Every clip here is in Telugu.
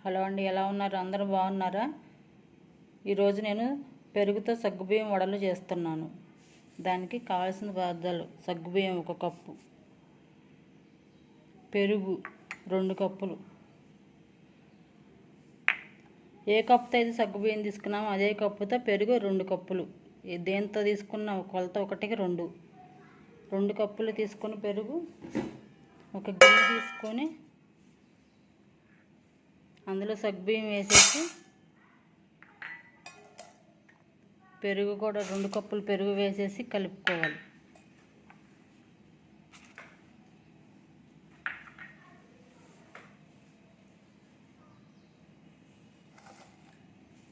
హలో అండి, ఎలా ఉన్నారు? అందరూ బాగున్నారా? ఈరోజు నేను పెరుగుతో సగ్గుబియ్యం వడలు చేస్తున్నాను. దానికి కావాల్సిన పదార్థాలు: సగ్గుబియ్యం 1 కప్పు, పెరుగు 2 కప్పులు. ఏ కప్పుతో అయితే సగ్గుబియ్యం తీసుకున్నామో అదే కప్పుతో పెరుగు 2 కప్పులు. దేంతో తీసుకున్న కొలత 1కి 2 కప్పులు తీసుకొని పెరుగు ఒక గిన్నె తీసుకొని అందులో సగ్గుబియ్యం వేసేసి పెరుగు కూడా 2 కప్పులు పెరుగు వేసేసి కలుపుకోవాలి.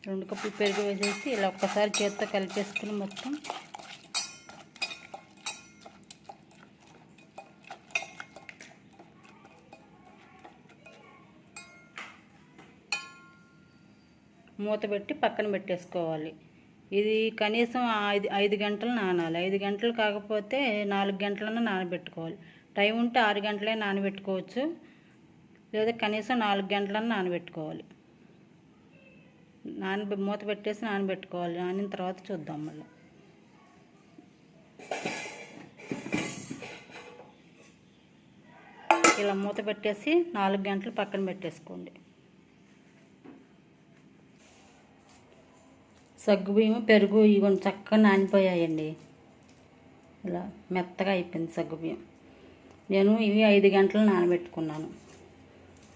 రెండు కప్పులు పెరుగు వేసేసి ఇలా ఒక్కసారి చేత్తో కలిపేసుకుని మొత్తం మూత పెట్టి పక్కన పెట్టేసుకోవాలి. ఇది కనీసం 5 గంటలు నానాలి. 5 గంటలు కాకపోతే 4 గంటలన్నా నానబెట్టుకోవాలి. టైం ఉంటే 6 గంటలే నానబెట్టుకోవచ్చు, లేదా కనీసం 4 గంటలన్నా నానబెట్టుకోవాలి. మూత పెట్టేసి నానబెట్టుకోవాలి. నానిన తర్వాత చూద్దాం మళ్ళీ. ఇలా మూత పెట్టేసి 4 గంటలు పక్కన పెట్టేసుకోండి. సగ్గుబియ్యం పెరుగు ఇవి చక్కగా నానిపోయాయండి. ఇలా మెత్తగా అయిపోయింది సగ్గుబియ్యం. నేను ఇవి 5 గంటలు నానబెట్టుకున్నాను.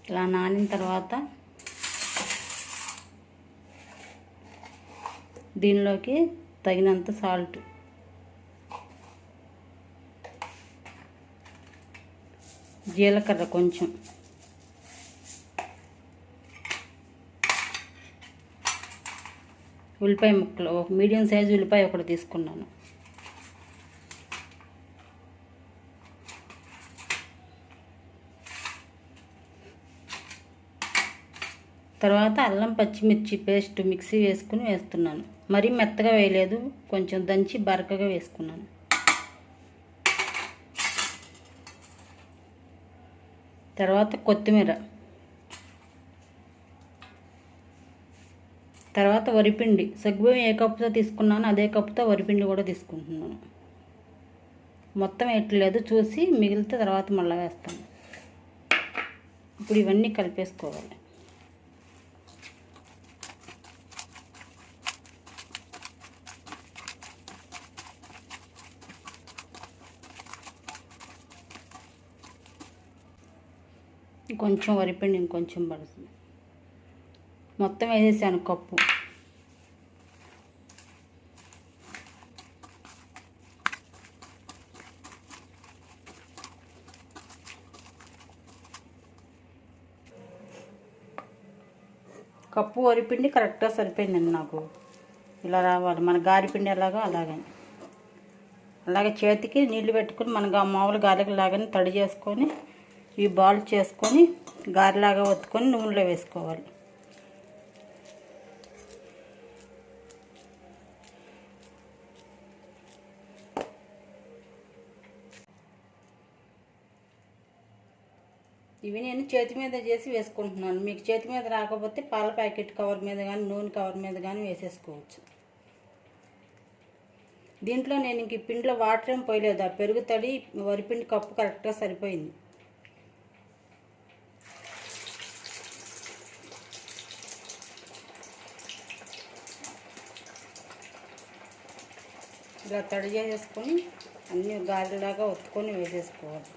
ఇలా నానిన తర్వాత దీనిలోకి తగినంత సాల్ట్, జీలకర్ర కొంచెం, ఉల్లిపాయ ముక్కలు, ఒక మీడియం సైజు ఉల్లిపాయ ఒకటి తీసుకున్నాను. తర్వాత అల్లం పచ్చిమిర్చి పేస్ట్ మిక్సీ వేసుకుని వేస్తున్నాను. మరీ మెత్తగా వేయలేదు, కొంచెం దంచి బరకగా వేసుకున్నాను. తర్వాత కొత్తిమీర, తర్వాత వరిపిండి. సగ్గుబియ్యం ఏ కప్పుతో తీసుకున్నానో అదే కప్పుతో వరిపిండి కూడా తీసుకుంటున్నాను. మొత్తం వేయట్లేదు, చూసి మిగిలితే తర్వాత మళ్ళీ వేస్తాను. ఇప్పుడు ఇవన్నీ కలిపేసుకోవాలి. కొంచెం వరిపిండి ఇంకొంచెం పడుతుంది. మొత్తం వేసేసాను కప్పు. కప్పు వరిపిండి కరెక్ట్గా సరిపోయిందండి నాకు. ఇలా రావాలి, మన గారిపిండి ఎలాగో అలాగే చేతికి నీళ్లు పెట్టుకుని మన మామూలు గారెలకు లాగానే తడి చేసుకొని ఈ బాల్ చేసుకొని గారెలాగా ఒత్తుకొని నూనెలో వేసుకోవాలి. ఇవి నేను చేతి మీద చేసి వేసుకుంటున్నాను. మీకు చేతి మీద రాకపోతే పాల ప్యాకెట్ కవర్ మీద కానీ నూనె కవర్ మీద కానీ వేసేసుకోవచ్చు. దీంట్లో నేను ఇంక ఈ పిండిలో వాటర్ ఏం పోయలేదు. ఆ పెరుగు తడి వరిపిండి కప్పు కరెక్ట్గా సరిపోయింది. ఇలా తడి చేసేసుకొని అన్నీ గారెలాగా ఒత్తుకొని వేసేసుకోవాలి.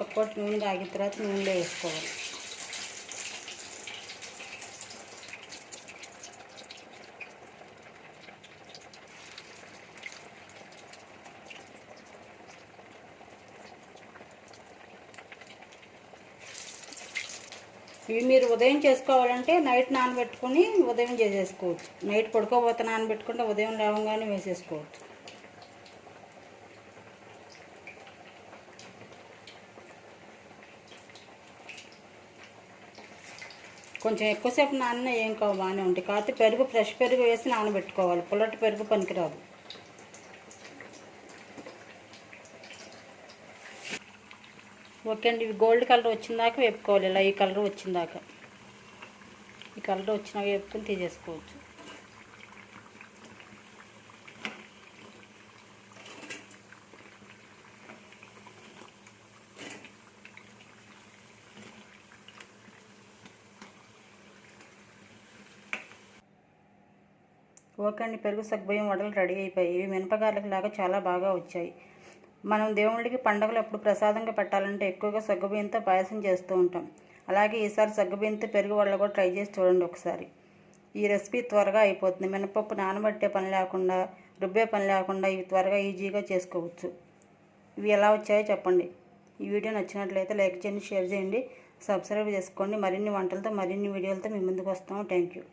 ఒక్కోటి నూనె కాగిన తర్వాత నూనెలో వేసుకోవాలి. ఇవి మీరు ఉదయం చేసుకోవాలంటే నైట్ నానబెట్టుకుని ఉదయం చేసేసుకోవచ్చు. నైట్ పడుకోబోతే నానబెట్టుకుంటే ఉదయం లేవగానే వేసేసుకోవచ్చు. కొంచెం ఎక్కువసేపు నానినా ఏం కావు, బాగానే ఉంటాయి. కాకపోతే పెరుగు ఫ్రెష్ పెరుగు వేసి నానబెట్టుకోవాలి. పుల్లటి పెరుగు పనికిరాదు. ఓకే అండి, ఇవి గోల్డ్ కలర్ వచ్చిందాక వేపుకోవాలి. ఇలా ఈ కలర్ వచ్చిందాక, ఈ కలర్ వచ్చినాక వేపుకొని తీసేసుకోవచ్చు. ఓకే అండి, పెరుగు సగ్గుబియ్యం వడలు రెడీ అయిపోయాయి. ఇవి మినపగార్లకు లాగా చాలా బాగా వచ్చాయి. మనం దేవుళ్ళకి పండుగలు ఎప్పుడు ప్రసాదంగా పెట్టాలంటే ఎక్కువగా సగ్గుబియ్యంతో పాయసం చేస్తూ ఉంటాం. అలాగే ఈసారి సగ్గుబియ్యంతో పెరుగు వడలు కూడా ట్రై చేసి చూడండి ఒకసారి. ఈ రెసిపీ త్వరగా అయిపోతుంది. మినపప్పు నానబెట్టే పని లేకుండా, రుబ్బే పని లేకుండా ఇవి త్వరగా ఈజీగా చేసుకోవచ్చు. ఇవి ఎలా వచ్చాయో చెప్పండి. ఈ వీడియో నచ్చినట్లయితే లైక్ చేయండి, షేర్ చేయండి, సబ్స్క్రైబ్ చేసుకోండి. మరిన్ని వంటలతో మరిన్ని వీడియోలతో మీ ముందుకు వస్తాము. Thank you.